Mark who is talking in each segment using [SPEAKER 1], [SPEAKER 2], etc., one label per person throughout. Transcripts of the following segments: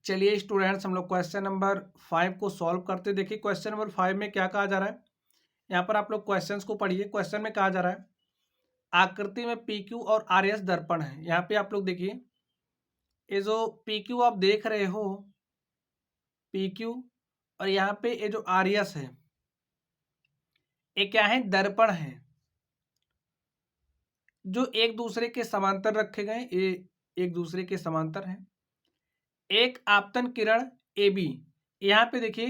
[SPEAKER 1] चलिए स्टूडेंट्स, हम लोग क्वेश्चन नंबर 5 को सॉल्व करते। देखिए क्वेश्चन नंबर 5 में क्या कहा जा रहा है। यहाँ पर आप लोग क्वेश्चंस को पढ़िए। क्वेश्चन में कहा जा रहा है आकृति में PQ और RS दर्पण है। यहाँ पे आप लोग देखिए, ये जो PQ आप देख रहे हो, PQ, और यहाँ पे ये जो RS है, ये क्या है, दर्पण है जो एक दूसरे के समांतर रखे गए। ये एक दूसरे के समांतर हैं। एक आपतन किरण AB, यहाँ पे देखिए,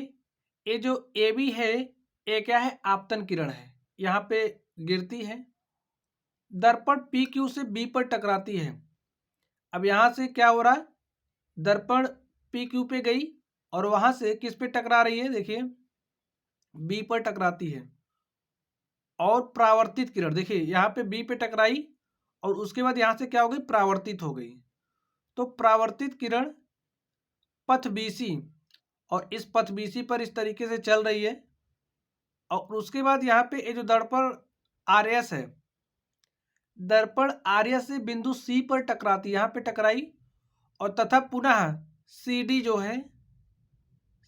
[SPEAKER 1] ये जो AB है, ये क्या है, आपतन किरण है, यहाँ पे गिरती है, दर्पण PQ से B पर टकराती है। अब यहाँ से क्या हो रहा है, दर्पण PQ पे गई और वहां से किस पे टकरा रही है, देखिए B पर टकराती है। और परावर्तित किरण देखिए, यहाँ पे B पे टकराई और उसके बाद यहाँ से क्या हो गई, परावर्तित हो गई। तो परावर्तित किरण पथ BC, और इस पथ BC पर इस तरीके से चल रही है। और उसके बाद यहाँ पे ये जो दर्पण RS है, दर्पण RS से बिंदु C पर टकराती, यहाँ पे टकराई, और तथा पुनः CD जो है,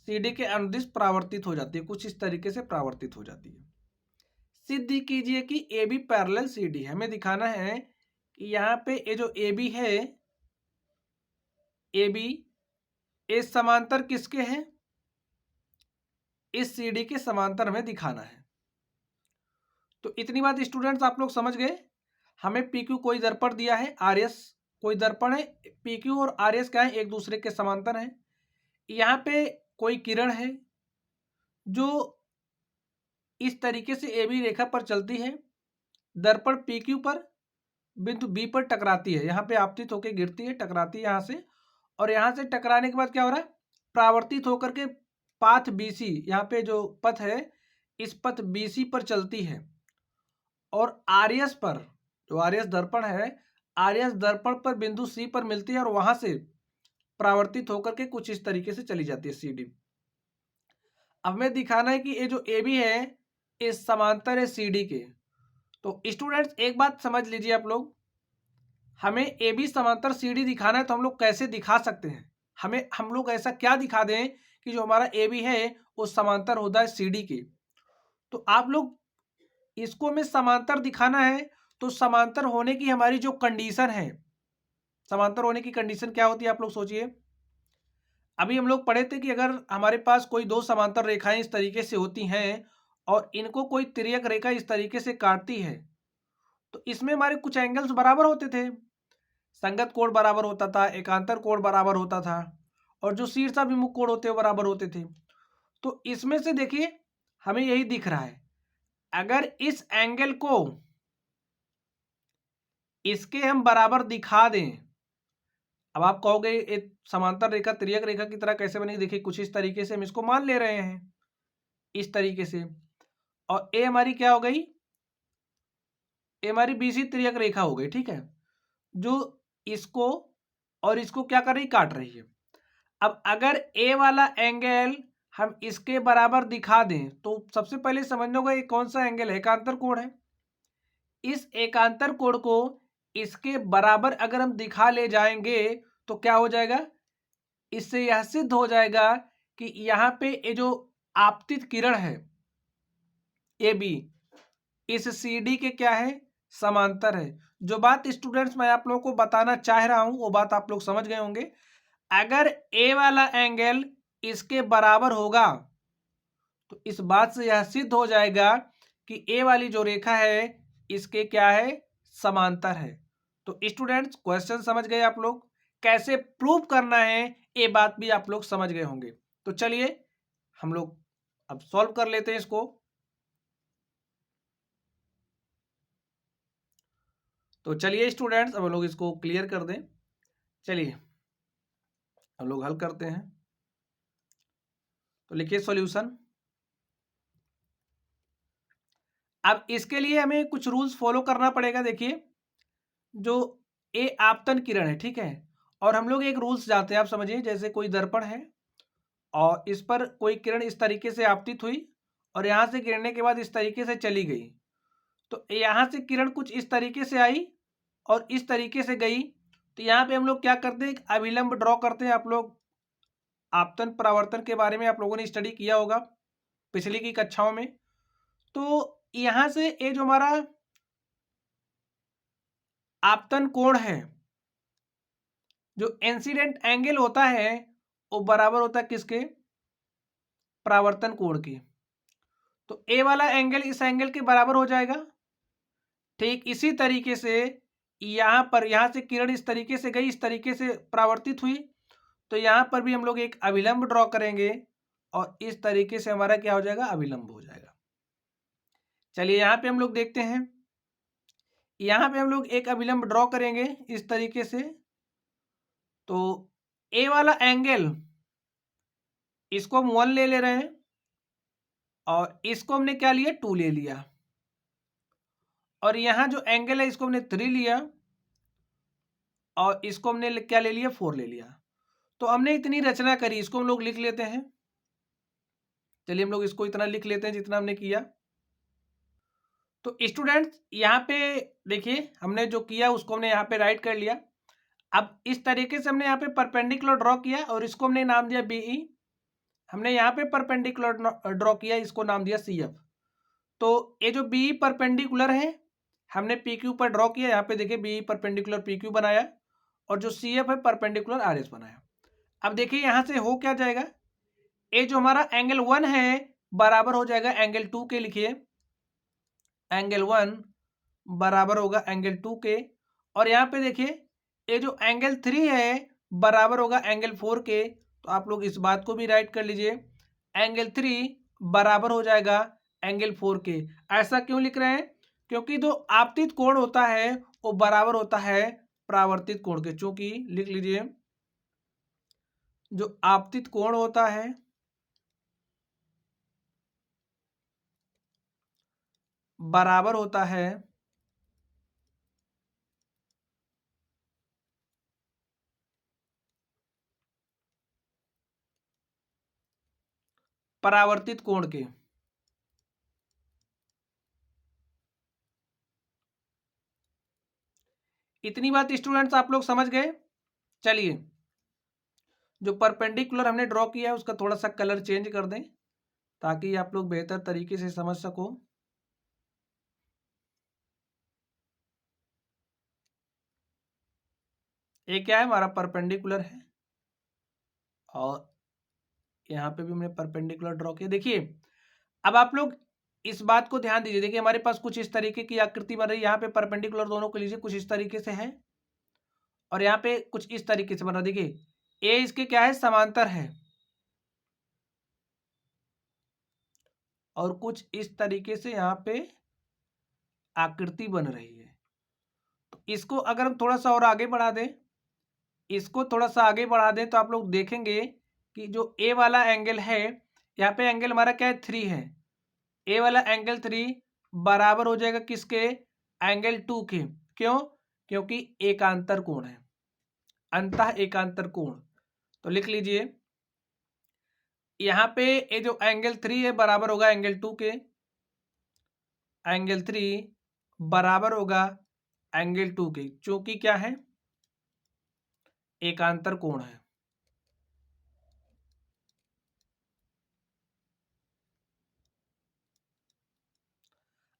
[SPEAKER 1] CD के अनुदिश परावर्तित हो जाती है, कुछ इस तरीके से परावर्तित हो जाती है। सिद्ध कीजिए कि AB पैरेलल CD है। हमें दिखाना है कि यहाँ पे ये जो AB है, AB इस समांतर किसके हैं, इस CD के समांतर हमें दिखाना है। तो इतनी बात स्टूडेंट्स आप लोग समझ गए। हमें PQ कोई दर्पण दिया है, RS कोई दर्पण है, PQ और RS क्या है, एक दूसरे के समांतर हैं। यहाँ पे कोई किरण है जो इस तरीके से AB रेखा पर चलती है, दर्पण PQ पर बिंदु B पर टकराती है, यहाँ पे आपतित होकर गिरती है, टकराती है यहाँ से, और यहाँ से टकराने के बाद क्या हो रहा है, परावर्तित होकर के पाथ BC, यहाँ पे जो पथ है, इस पथ BC पर चलती है, और RS पर, जो RS दर्पण है, RS दर्पण पर बिंदु C पर मिलती है और वहां से परावर्तित होकर के कुछ इस तरीके से चली जाती है CD। अब हमें दिखाना है कि ये जो AB है, इस समांतर है CD के। तो स्टूडेंट्स एक बात समझ लीजिए आप लोग, हमें AB समांतर CD दिखाना है तो हम लोग कैसे दिखा सकते हैं। हम लोग ऐसा क्या दिखा दें कि जो हमारा AB है वो समांतर होता है CD के। तो आप लोग इसको हमें समांतर दिखाना है, तो समांतर होने की हमारी जो कंडीशन है, समांतर होने की कंडीशन क्या होती है, आप लोग सोचिए। अभी हम लोग पढ़े थे कि अगर हमारे पास कोई दो समांतर रेखाएं इस तरीके से होती हैं और इनको कोई तिर्यक रेखा इस तरीके से काटती है, तो इसमें हमारे कुछ एंगल्स बराबर होते थे। संगत कोण बराबर होता था, एकांतर कोण बराबर होता था, और जो शीर्षाभिमुख कोण होते हैं बराबर होते थे। तो इसमें से देखिए हमें यही दिख रहा है, अगर इस एंगल को इसके हम बराबर दिखा दें। अब आप कहोगे एक समांतर रेखा तिर्यक रेखा की तरह कैसे बनेगी, देखिए कुछ इस तरीके से हम इसको मान ले रहे हैं, इस तरीके से, और ए हमारी क्या हो गई, ए हमारी BC तिर्यक रेखा हो गई, ठीक है, जो इसको और इसको क्या कर रही, काट रही है। अब अगर ए वाला एंगल हम इसके बराबर दिखा दें तो सबसे पहले समझना होगा ये कौन सा एंगल है, एकांतर कोण है। इस एकांतर कोण को इसके बराबर अगर हम दिखा ले जाएंगे तो क्या हो जाएगा, इससे यह सिद्ध हो जाएगा कि यहाँ पे ये जो आपतित किरण है AB, इस CD के क्या है, समांतर है। जो बात स्टूडेंट्स मैं आप लोगों को बताना चाह रहा हूं वो बात आप लोग समझ गए होंगे। अगर A वाला एंगल इसके बराबर होगा तो इस बात से यह सिद्ध हो जाएगा कि A वाली जो रेखा है इसके क्या है, समांतर है। तो स्टूडेंट्स क्वेश्चन समझ गए आप लोग, कैसे प्रूव करना है ये बात भी आप लोग समझ गए होंगे। तो चलिए हम लोग अब सॉल्व कर लेते हैं इसको। तो चलिए स्टूडेंट्स अब हम लोग इसको क्लियर कर दें। चलिए हम लोग हल करते हैं। तो लिखिए सॉल्यूशन। अब इसके लिए हमें कुछ रूल्स फॉलो करना पड़ेगा। देखिए जो ए आपतन किरण है, ठीक है, और हम लोग एक रूल्स जानते हैं, आप समझिए, जैसे कोई दर्पण है और इस पर कोई किरण इस तरीके से आपतित हुई और यहाँ से गिरने के बाद इस तरीके से चली गई। तो यहाँ से किरण कुछ इस तरीके से आई और इस तरीके से गई। तो यहाँ पे हम लोग क्या करते हैं, एक अभिलंब ड्रॉ करते हैं। आप लोग आपतन परावर्तन के बारे में आप लोगों ने स्टडी किया होगा पिछली की कक्षाओं में। तो यहां से ये जो हमारा आपतन कोण है, जो इंसिडेंट एंगल होता है, वो बराबर होता है किसके? परावर्तन कोण के। तो ए वाला एंगल इस एंगल के बराबर हो जाएगा। ठीक इसी तरीके से यहां पर, यहां से किरण इस तरीके से गई, इस तरीके से परावर्तित हुई, तो यहां पर भी हम लोग एक अभिलंब ड्रॉ करेंगे और इस तरीके से हमारा क्या हो जाएगा? अभिलंब हो जाएगा। चलिए यहां पे हम लोग देखते हैं, यहां पे हम लोग एक अभिलंब ड्रॉ करेंगे इस तरीके से। तो ए वाला एंगल, इसको हम 1 ले रहे हैं और इसको हमने क्या लिया? 2 ले लिया। और यहां जो एंगल है इसको हमने 3 लिया और इसको हमने क्या ले लिया? 4 ले लिया। तो हमने इतनी रचना करी, इसको हम लोग लिख लेते हैं। चलिए हम लोग इसको इतना लिख लेते हैं जितना हमने किया। तो स्टूडेंट्स यहाँ पे देखिए, हमने जो किया उसको हमने यहाँ पे राइट कर लिया। अब इस तरीके से हमने यहाँ पे परपेंडिकुलर ड्रॉ किया और इसको हमने नाम दिया बीई। हमने यहाँ पे परपेंडिकुलर ड्रॉ किया, इसको नाम दिया सीएफ। तो ये जो बीई परपेंडिकुलर है, हमने पीक्यू पर ड्रॉ किया। यहाँ पे देखिए बीई परपेंडिकुलर पीक्यू बनाया और जो सीएफ है परपेंडिकुलर आरएस बनाया। अब देखिए यहाँ से हो क्या जाएगा? ये जो हमारा एंगल 1 है बराबर हो जाएगा एंगल 2 के। लिखिए एंगल 1 बराबर होगा एंगल 2 के। और यहाँ पे देखिए ये जो एंगल 3 है बराबर होगा एंगल 4 के। तो आप लोग इस बात को भी राइट कर लीजिए, एंगल 3 बराबर हो जाएगा एंगल 4 के। ऐसा क्यों लिख रहे हैं? क्योंकि जो आपतित कोण होता है वो बराबर होता है परावर्तित कोण के। चूंकि लिख लीजिए, जो आपतित कोण होता है बराबर होता है परावर्तित कोण के। इतनी बात स्टूडेंट्स आप लोग समझ गए? चलिए जो परपेंडिकुलर हमने ड्रॉ किया है उसका थोड़ा सा कलर चेंज कर दें ताकि आप लोग बेहतर तरीके से समझ सको। ये क्या है? हमारा परपेंडिकुलर है और यहाँ पे भी हमने परपेंडिकुलर ड्रॉ किया। देखिए अब आप लोग इस बात को ध्यान दीजिए। देखिए हमारे पास कुछ इस तरीके की आकृति बन रही है। यहाँ पे परपेंडिकुलर दोनों को लीजिए, कुछ इस तरीके से है और यहाँ पे कुछ इस तरीके से बन रहा है। देखिए ए इसके क्या है? समांतर है और कुछ इस तरीके से यहाँ पे आकृति बन रही है। तो इसको अगर हम थोड़ा सा और आगे बढ़ा दें, इसको थोड़ा सा आगे बढ़ा दें तो आप लोग देखेंगे कि जो ए वाला एंगल है, यहाँ पे एंगल हमारा क्या है? 3 है। ए वाला एंगल 3 बराबर हो जाएगा किसके? एंगल 2 के। क्यों? क्योंकि एकांतर कोण है, अंतः एकांतर कोण। तो लिख लीजिए यहाँ पे ये जो एंगल 3 है बराबर होगा एंगल 2 के। एंगल 3 बराबर होगा एंगल 2 के, चूंकि क्या है? एकांतर कोण है।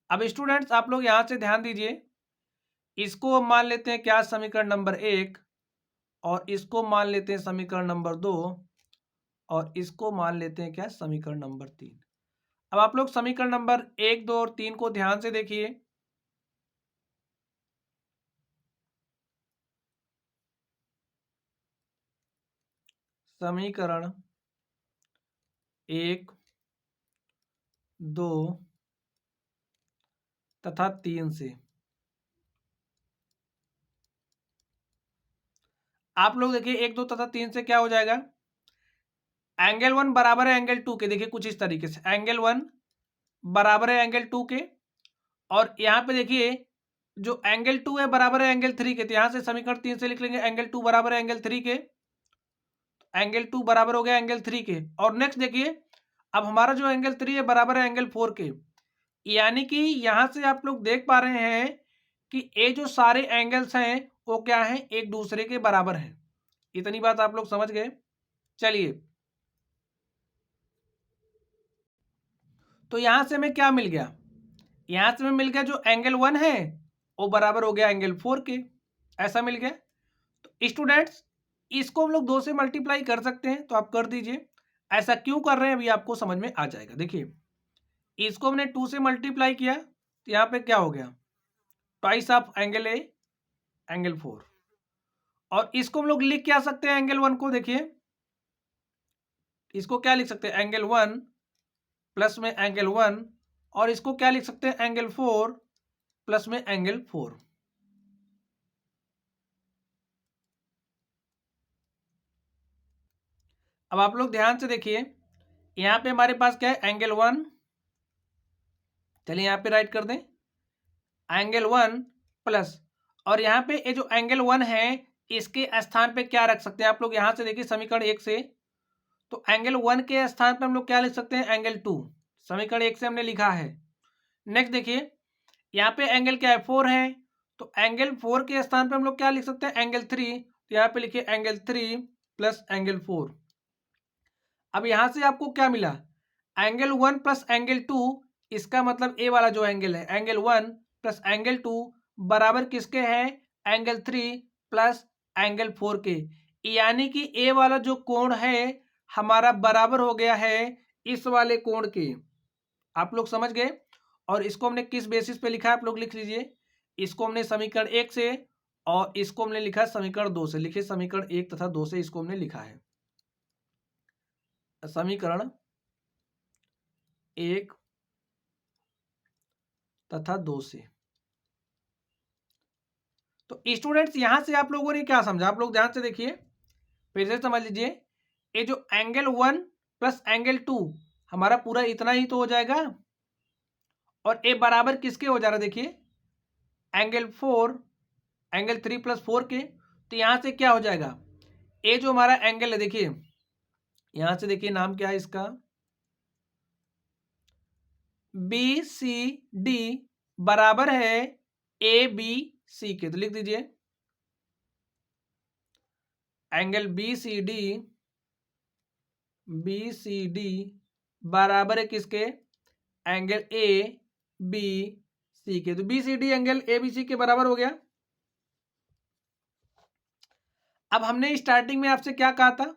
[SPEAKER 1] अब स्टूडेंट्स आप लोग यहां से ध्यान दीजिए, इसको हम मान लेते हैं क्या? समीकरण नंबर 1 और इसको मान लेते हैं समीकरण नंबर 2 और इसको मान लेते हैं क्या? समीकरण नंबर 3। अब आप लोग समीकरण नंबर 1, 2 और 3 को ध्यान से देखिए। समीकरण 1, 2 तथा 3 से आप लोग देखिए 1, 2 तथा 3 से क्या हो जाएगा? एंगल 1 बराबर है एंगल 2 के। देखिए कुछ इस तरीके से एंगल 1 बराबर है एंगल 2 के और यहाँ पे देखिए जो एंगल 2 है बराबर है एंगल 3 के। तो यहाँ से समीकरण 3 से लिख लेंगे एंगल 2 बराबर है एंगल 3 के। एंगल 2 बराबर हो गया एंगल 3 के। और नेक्स्ट देखिए अब हमारा जो एंगल 3 है बराबर है एंगल 4 के। यानी कि यहां से आप लोग देख पा रहे हैं कि ये जो सारे एंगल्स हैं वो क्या हैं? एक दूसरे के बराबर हैं। इतनी बात आप लोग समझ गए? चलिए तो यहाँ से हमें क्या मिल गया, यहाँ से हमें मिल गया जो एंगल 1 है वो बराबर हो गया एंगल 4 के, ऐसा मिल गया। तो स्टूडेंट्स इसको हम लोग 2 से मल्टीप्लाई कर सकते हैं, तो आप कर दीजिए। ऐसा क्यों कर रहे हैं अभी आपको समझ में आ जाएगा। देखिए इसको हमने 2 से मल्टीप्लाई किया तो यहाँ पे क्या हो गया, twice of angle A angle 4। और इसको हम लोग लिख क्या सकते हैं एंगल 1 को, देखिए इसको क्या लिख सकते हैं एंगल 1 प्लस में एंगल 1, और इसको क्या लिख सकते हैं एंगल 4 प्लस में एंगल 4। अब आप लोग ध्यान से देखिए यहाँ पे हमारे पास क्या है एंगल 1, चलिए यहाँ पे राइट कर दें एंगल 1 प्लस, और यहाँ पे ये जो एंगल 1 है इसके स्थान पे क्या रख सकते हैं आप लोग, यहाँ से देखिए समीकरण 1 से, तो एंगल 1 के स्थान पे हम लोग क्या लिख सकते हैं एंगल 2, समीकरण 1 से हमने लिखा है। नेक्स्ट देखिए यहाँ पे एंगल क्या है 4 है, तो एंगल 4 के स्थान पे हम लोग क्या लिख सकते हैं एंगल 3, तो यहाँ पे लिखिए एंगल 3 प्लस एंगल 4। अब यहाँ से आपको क्या मिला एंगल 1 प्लस एंगल 2, इसका मतलब ए वाला जो एंगल है एंगल 1 प्लस एंगल 2 बराबर किसके है एंगल 3 प्लस एंगल 4 के, यानी कि ए वाला जो कोण है हमारा बराबर हो गया है इस वाले कोण के। आप लोग समझ गए। और इसको हमने किस बेसिस पे लिखा है आप लोग लिख लीजिए, इसको हमने समीकरण 1 से और इसको हमने लिखा है समीकरण 2 से, लिखिए समीकरण 1 तथा 2 से इसको हमने लिखा है, समीकरण 1 तथा 2 से। तो स्टूडेंट्स यहां से आप लोगों ने क्या समझा, आप लोग ध्यान से देखिए फिर से समझ लीजिए, ये जो एंगल 1 प्लस एंगल 2 हमारा पूरा इतना ही तो हो जाएगा, और ए बराबर किसके हो जा रहा है देखिए एंगल 4 एंगल 3 प्लस 4 के, तो यहां से क्या हो जाएगा ए जो हमारा एंगल है देखिए यहां से देखिए नाम क्या है इसका बी सी डी बराबर है ए बी सी के, तो लिख दीजिए एंगल बी सी डी बराबर है किसके एंगल ए बी सी के, तो B C D angle A B C के बराबर हो गया। अब हमने स्टार्टिंग में आपसे क्या कहा था,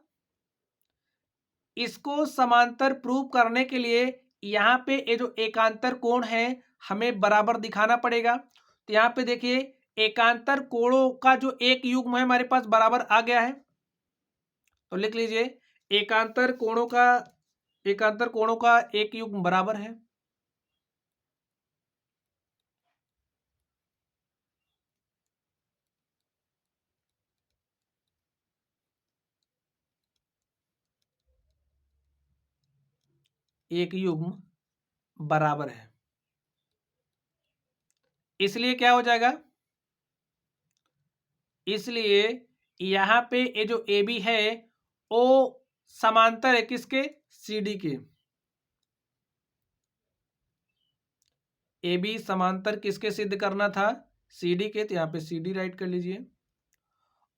[SPEAKER 1] इसको समांतर प्रूव करने के लिए यहाँ पे ये जो एकांतर कोण है हमें बराबर दिखाना पड़ेगा। तो यहाँ पे देखिए एकांतर कोणों का जो एक युग्म है हमारे पास बराबर आ गया है, तो लिख लीजिए एकांतर कोणों का एक युग्म बराबर है। एक युग्म बराबर है, इसलिए क्या हो जाएगा, इसलिए यहां पे ये जो ए बी है वो समांतर है किसके सी डी के, ए बी समांतर किसके सिद्ध करना था सी डी के, तो यहाँ पे सी डी राइट कर लीजिए।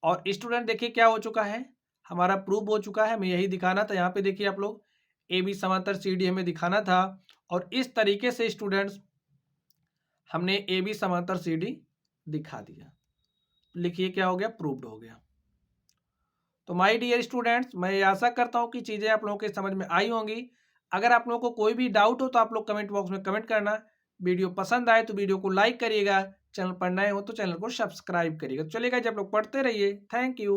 [SPEAKER 1] और स्टूडेंट देखिए क्या हो चुका है हमारा प्रूव हो चुका है, हमें यही दिखाना था। यहाँ पे देखिए आप लोग ए बी समांतर सी डी हमें दिखाना था, और इस तरीके से स्टूडेंट्स हमने ए बी समांतर सी डी दिखा दिया। लिखिए क्या हो गया प्रूव्ड हो गया। तो माय डियर स्टूडेंट्स मैं आशा करता हूँ कि चीज़ें आप लोगों के समझ में आई होंगी। अगर आप लोगों को कोई भी डाउट हो तो आप लोग कमेंट बॉक्स में कमेंट करना। वीडियो पसंद आए तो वीडियो को लाइक करिएगा, चैनल पर नए हो तो चैनल को सब्सक्राइब करिएगा। चलिएगा जब लोग पढ़ते रहिए, थैंक यू।